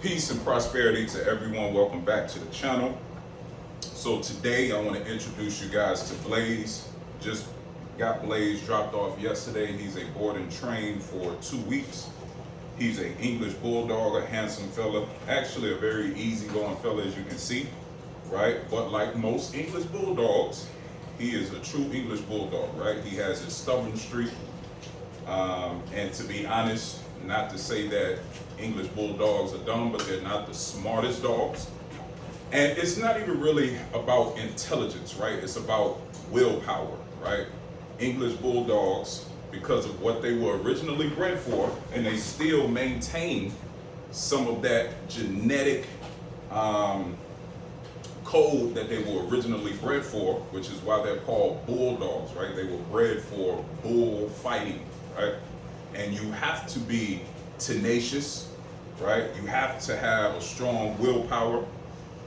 Peace and prosperity to everyone. Welcome back to the channel. So today I want to introduce you guys to Blaze. Just got Blaze dropped off yesterday. He's a board and train for 2 weeks. He's an English bulldog, a handsome fella. Actually a very easygoing fella, as you can see, right? But like most English bulldogs, he is a true English bulldog, right? He has his stubborn streak. And to be honest, not to say that English bulldogs are dumb, but they're not the smartest dogs. And it's not even really about intelligence, right? It's about willpower, right? English bulldogs, because of what they were originally bred for, and they still maintain some of that genetic code that they were originally bred for, which is why they're called bulldogs, right? They were bred for bull fighting, right? And you have to be tenacious, right? You have to have a strong willpower,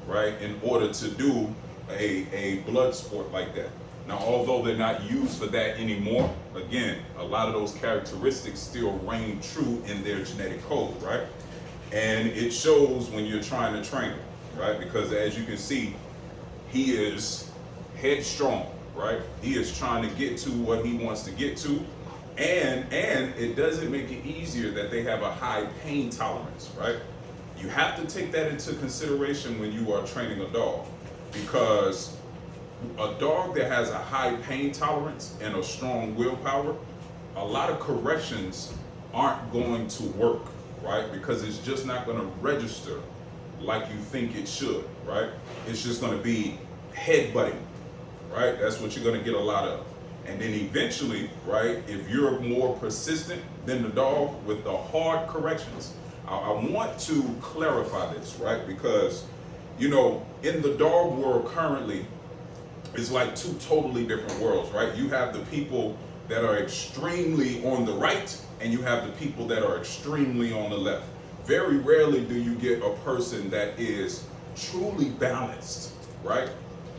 right, in order to do a blood sport like that. Now, although they're not used for that anymore, again, a lot of those characteristics still reign true in their genetic code, right? And it shows when you're trying to train them, right? Because as you can see, he is headstrong, right? He is trying to get to what he wants to get to. And it doesn't make it easier that they have a high pain tolerance, right? You have to take that into consideration when you are training a dog, because a dog that has a high pain tolerance and a strong willpower, a lot of corrections aren't going to work, right? Because it's just not going to register like you think it should, right? It's just going to be headbutting, right? That's what you're going to get a lot of. And then eventually, right, if you're more persistent than the dog with the hard corrections, I want to clarify this, right? Because, you know, in the dog world currently, it's like two totally different worlds, right? You have the people that are extremely on the right, and you have the people that are extremely on the left. Very rarely do you get a person that is truly balanced, right?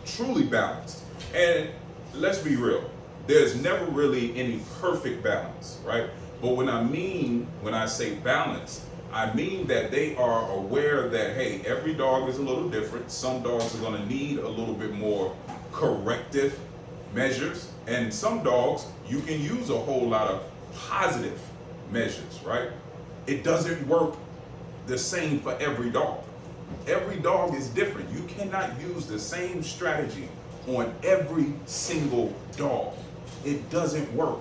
Truly balanced. And let's be real. There's never really any perfect balance, right? But when I say balance, I mean that they are aware that, hey, every dog is a little different. Some dogs are going to need a little bit more corrective measures. And some dogs, you can use a whole lot of positive measures, right? It doesn't work the same for every dog. Every dog is different. You cannot use the same strategy on every single dog. It doesn't work.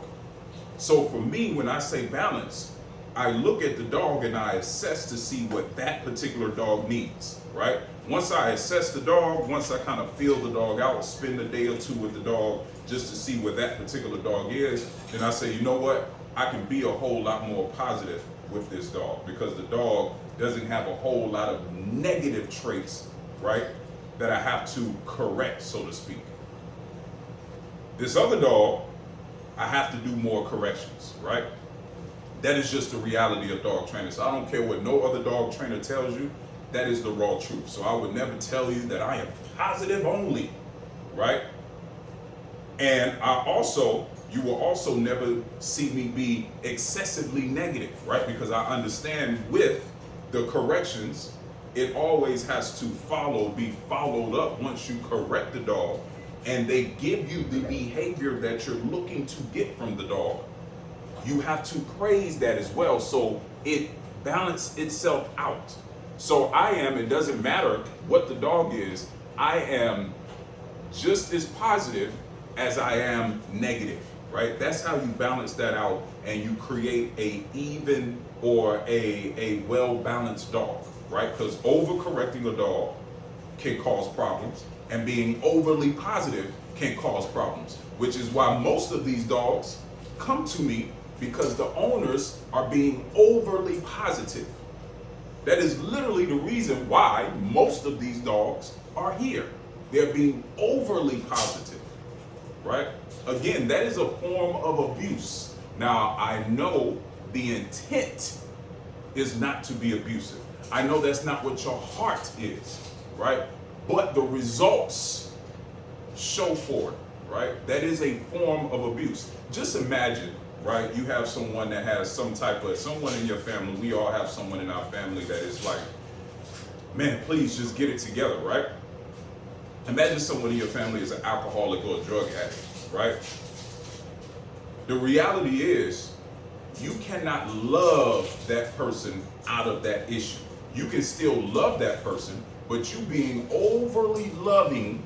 So for me, when I say balance, I look at the dog and I assess to see what that particular dog needs, right? Once I assess the dog, once I kind of feel the dog out, spend a day or two with the dog just to see where that particular dog is, then I say, you know what? I can be a whole lot more positive with this dog, because the dog doesn't have a whole lot of negative traits, right, that I have to correct, so to speak. This other dog, I have to do more corrections, right? That is just the reality of dog training. So I don't care what no other dog trainer tells you, that is the raw truth. So I would never tell you that I am positive only, right? And you will also never see me be excessively negative, right? Because I understand with the corrections, it always has to be followed up once you correct the dog and they give you the behavior that you're looking to get from the dog. You have to praise that as well, so it balances itself out. So it doesn't matter what the dog is, I am just as positive as I am negative, right? That's how you balance that out, and you create a even or a well-balanced dog, right? Because overcorrecting a dog can cause problems, and being overly positive can cause problems, which is why most of these dogs come to me, because the owners are being overly positive. That is literally the reason why most of these dogs are here. They're being overly positive, right? Again, that is a form of abuse. Now, I know the intent is not to be abusive. I know that's not what your heart is, right? But the results show for it, right? That is a form of abuse. Just imagine, right? You have someone that has someone in your family. We all have someone in our family that is like man, please just get it together, right? Imagine someone in your family is an alcoholic or a drug addict, right? The reality is, you cannot love that person out of that issue. You can still love that person, but you being overly loving,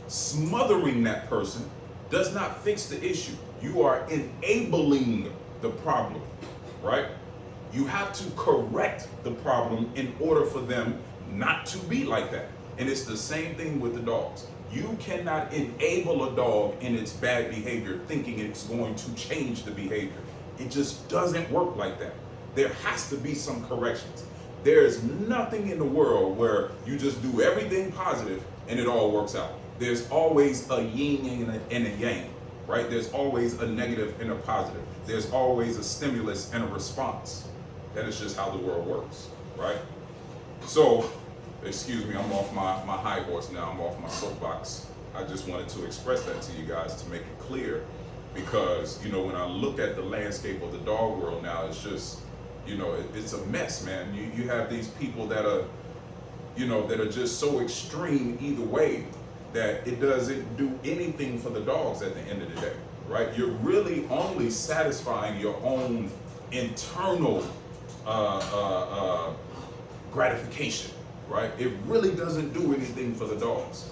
smothering that person, does not fix the issue. You are enabling the problem, right? You have to correct the problem in order for them not to be like that. And it's the same thing with the dogs. You cannot enable a dog in its bad behavior thinking it's going to change the behavior. It just doesn't work like that. There has to be some corrections. There's nothing in the world where you just do everything positive and it all works out. There's always a yin and a yang, right? There's always a negative and a positive. There's always a stimulus and a response. That is just how the world works, right? So, excuse me, I'm off my high horse now. I'm off my soapbox. I just wanted to express that to you guys to make it clear, because, you know, when I look at the landscape of the dog world now, it's just, you know, it's a mess, man. You have these people that are, you know, that are just so extreme either way that it doesn't do anything for the dogs at the end of the day, right? You're really only satisfying your own internal gratification, right? It really doesn't do anything for the dogs.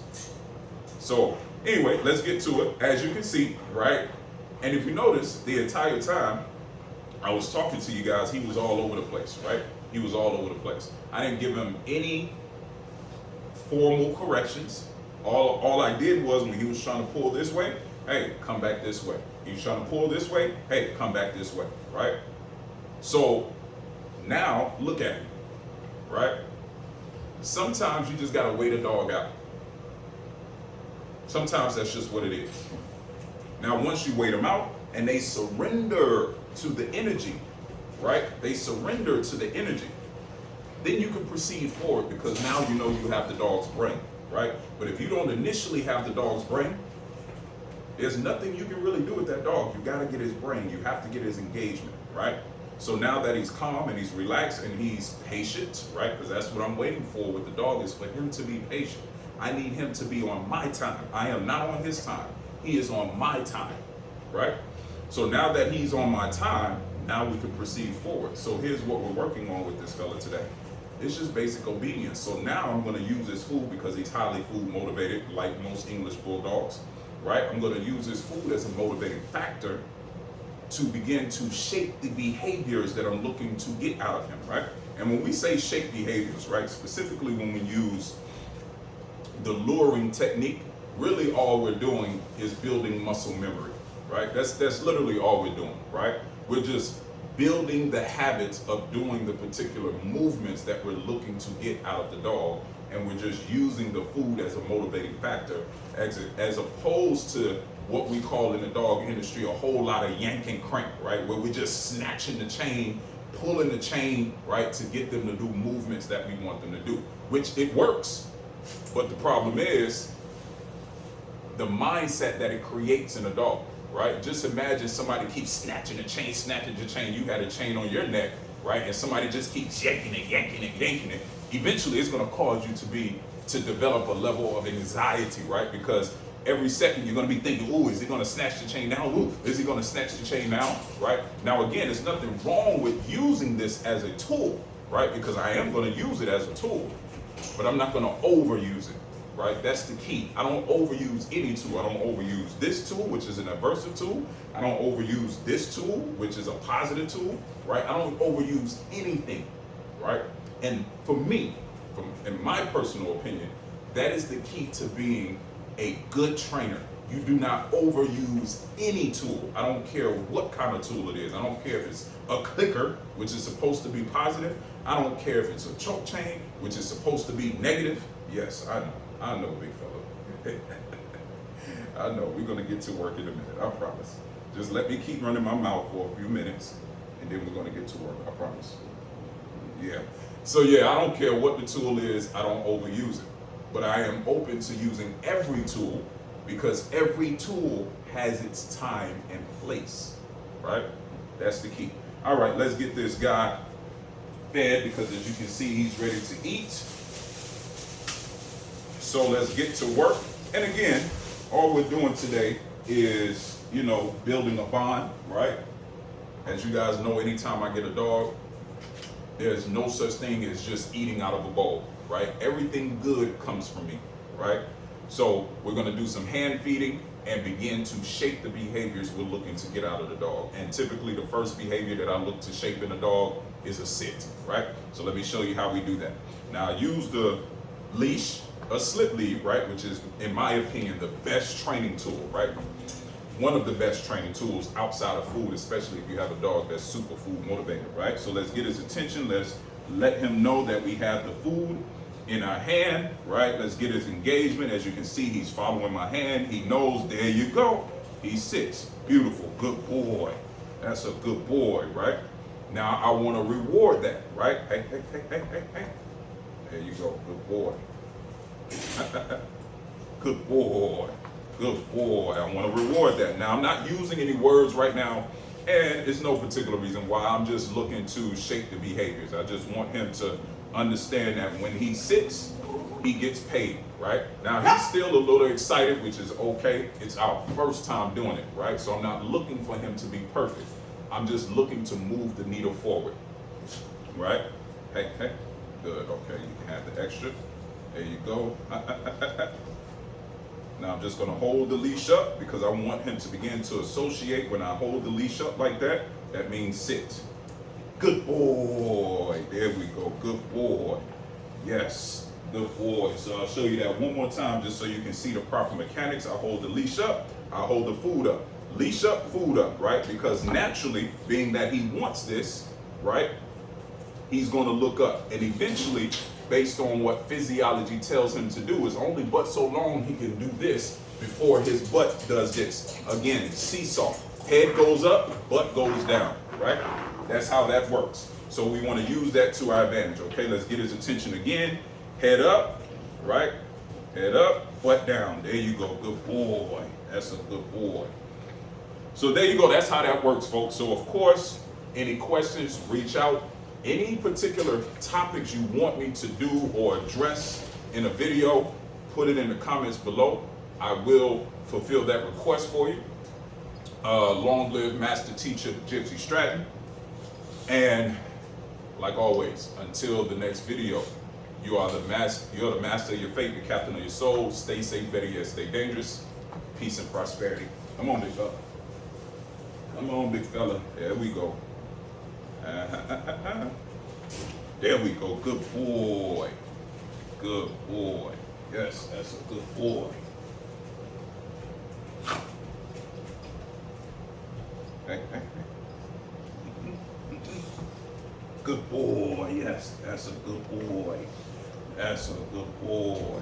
So anyway, let's get to it. As you can see, right? And if you notice, the entire time I was talking to you guys, he was all over the place, right? He was all over the place. I didn't give him any formal corrections. All I did was, when he was trying to pull this way, hey, come back this way. He was trying to pull this way, hey, come back this way, right? So now look at him, right? Sometimes you just gotta wait a dog out. Sometimes that's just what it is. Now, once you wait them out and they surrender to the energy, right? They surrender to the energy. Then you can proceed forward, because now you know you have the dog's brain, right? But if you don't initially have the dog's brain, there's nothing you can really do with that dog. You gotta get his brain. You have to get his engagement, right? So now that he's calm and he's relaxed and he's patient, right? Because that's what I'm waiting for with the dog, is for him to be patient. I need him to be on my time. I am not on his time. He is on my time, right? So now that he's on my time, now we can proceed forward. So here's what we're working on with this fella today. It's just basic obedience. So now I'm gonna use his food, because he's highly food motivated, like most English bulldogs, right? I'm gonna use his food as a motivating factor to begin to shape the behaviors that I'm looking to get out of him, right? And when we say shape behaviors, right, specifically when we use the luring technique, really all we're doing is building muscle memory, right? That's literally all we're doing, right? We're just building the habits of doing the particular movements that we're looking to get out of the dog, and we're just using the food as a motivating factor, as opposed to what we call in the dog industry a whole lot of yank and crank, right? Where we're just snatching the chain, pulling the chain, right, to get them to do movements that we want them to do, which it works. But the problem is the mindset that it creates in a dog, right? Just imagine somebody keeps snatching the chain, You had a chain on your neck, right? And somebody just keeps yanking it. Eventually, it's going to cause you to develop a level of anxiety, right? Because every second you're going to be thinking, "Ooh, is he going to snatch the chain now? Ooh, is he going to snatch the chain now?" Right? Now, again, there's nothing wrong with using this as a tool, right? Because I am going to use it as a tool, but I'm not going to overuse it, right? That's the key. I don't overuse any tool. I don't overuse this tool, which is an aversive tool. I don't overuse this tool, which is a positive tool, right? I don't overuse anything, right? And for me, in my personal opinion, that is the key to being a good trainer. You do not overuse any tool. I don't care what kind of tool it is. I don't care if it's a clicker, which is supposed to be positive. I don't care if it's a choke chain, which is supposed to be negative. Yes, I know, big fella. I know. We're gonna get to work in a minute, I promise. Just let me keep running my mouth for a few minutes, and then we're gonna get to work, I promise. Yeah. So yeah, I don't care what the tool is, I don't overuse it. But I am open to using every tool, because every tool has its time and place, right? That's the key. All right, let's get this guy fed, because as you can see, he's ready to eat. So let's get to work. And again, all we're doing today is, building a bond, right? As you guys know, anytime I get a dog, there's no such thing as just eating out of a bowl, right? Everything good comes from me, right? So we're gonna do some hand feeding and begin to shape the behaviors we're looking to get out of the dog. And typically the first behavior that I look to shape in a dog is a sit, right? So let me show you how we do that. Now I use the leash, a slip lead, right? Which is, in my opinion, the best training tool, right? One of the best training tools outside of food, especially if you have a dog that's super food motivated, right? So let's get his attention. Let's let him know that we have the food in our hand, right? Let's get his engagement. As you can see, he's following my hand. He knows, there you go. He sits. Beautiful, good boy. That's a good boy, right? Now I want to reward that, right? Hey. There you go, good boy. Good boy. Good boy. I want to reward that. Now, I'm not using any words right now, and it's no particular reason why. I'm just looking to shape the behaviors. I just want him to understand that when he sits, he gets paid, right? Now, he's still a little excited, which is okay. It's our first time doing it, right? So I'm not looking for him to be perfect. I'm just looking to move the needle forward, right? Hey. Good. Okay, you can have the extra. There you go. Now I'm just going to hold the leash up because I want him to begin to associate. When I hold the leash up like that, that means sit. Good boy. There we go. Good boy. Yes, good boy. So I'll show you that one more time just so you can see the proper mechanics. I hold the leash up. I hold the food up. Leash up, food up, right? Because naturally, being that he wants this, right, he's going to look up. And eventually, based on what physiology tells him to do, is only but so long he can do this before his butt does this. Again, seesaw. Head goes up, butt goes down, right? That's how that works. So we want to use that to our advantage, okay? Let's get his attention again. Head up, right? Head up, butt down. There you go, good boy. That's a good boy. So there you go, that's how that works, folks. So of course, any questions, reach out. Any particular topics you want me to do or address in a video, put it in the comments below. I will fulfill that request for you. Long live Master Teacher Gypsy Stratton. And like always, until the next video, you're the master of your fate, the captain of your soul. Stay safe, better yet, stay dangerous. Peace and prosperity. Come on, big fella. Come on, big fella. There we go. There we go. Good boy. Good boy. Yes, that's a good boy. Hey. Good boy. Yes, that's a good boy. That's a good boy.